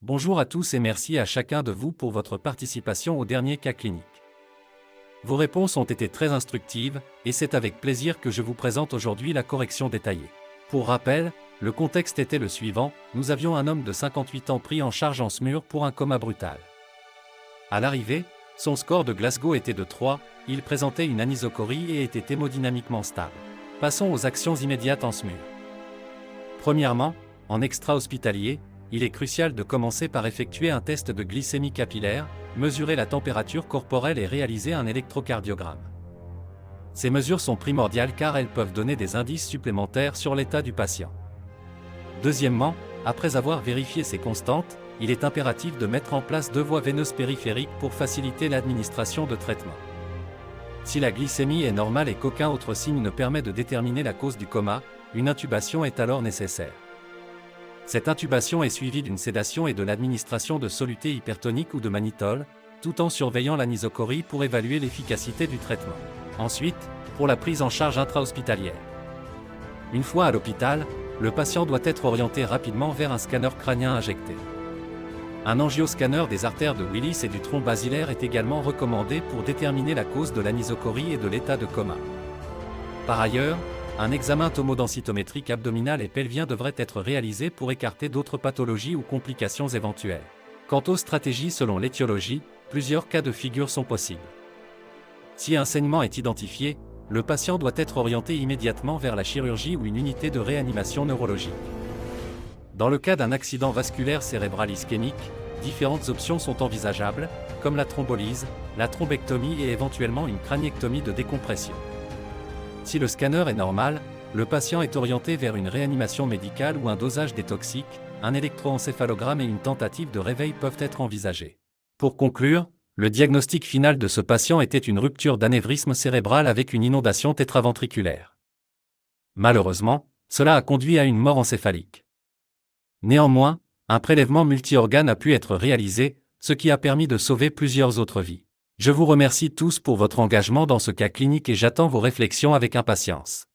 Bonjour à tous et merci à chacun de vous pour votre participation au dernier cas clinique. Vos réponses ont été très instructives, et c'est avec plaisir que je vous présente aujourd'hui la correction détaillée. Pour rappel, le contexte était le suivant, nous avions un homme de 58 ans pris en charge en SMUR pour un coma brutal. À l'arrivée, son score de Glasgow était de 3, il présentait une anisocorie et était hémodynamiquement stable. Passons aux actions immédiates en SMUR. Premièrement, en extra-hospitalier, il est crucial de commencer par effectuer un test de glycémie capillaire, mesurer la température corporelle et réaliser un électrocardiogramme. Ces mesures sont primordiales car elles peuvent donner des indices supplémentaires sur l'état du patient. Deuxièmement, après avoir vérifié ces constantes, il est impératif de mettre en place 2 voies veineuses périphériques pour faciliter l'administration de traitement. Si la glycémie est normale et qu'aucun autre signe ne permet de déterminer la cause du coma, une intubation est alors nécessaire. Cette intubation est suivie d'une sédation et de l'administration de solutés hypertoniques ou de mannitol, tout en surveillant l'anisocorie pour évaluer l'efficacité du traitement. Ensuite, pour la prise en charge intra-hospitalière. Une fois à l'hôpital, le patient doit être orienté rapidement vers un scanner crânien injecté. Un angioscanner des artères de Willis et du tronc basilaire est également recommandé pour déterminer la cause de l'anisocorie et de l'état de coma. Par ailleurs, un examen tomodensitométrique abdominal et pelvien devrait être réalisé pour écarter d'autres pathologies ou complications éventuelles. Quant aux stratégies selon l'étiologie, plusieurs cas de figure sont possibles. Si un saignement est identifié, le patient doit être orienté immédiatement vers la chirurgie ou une unité de réanimation neurologique. Dans le cas d'un accident vasculaire cérébral ischémique, différentes options sont envisageables, comme la thrombolyse, la thrombectomie et éventuellement une craniectomie de décompression. Si le scanner est normal, le patient est orienté vers une réanimation médicale ou un dosage détoxique, un électroencéphalogramme et une tentative de réveil peuvent être envisagés. Pour conclure, le diagnostic final de ce patient était une rupture d'anévrisme cérébral avec une inondation tétraventriculaire. Malheureusement, cela a conduit à une mort encéphalique. Néanmoins, un prélèvement multi-organes a pu être réalisé, ce qui a permis de sauver plusieurs autres vies. Je vous remercie tous pour votre engagement dans ce cas clinique et j'attends vos réflexions avec impatience.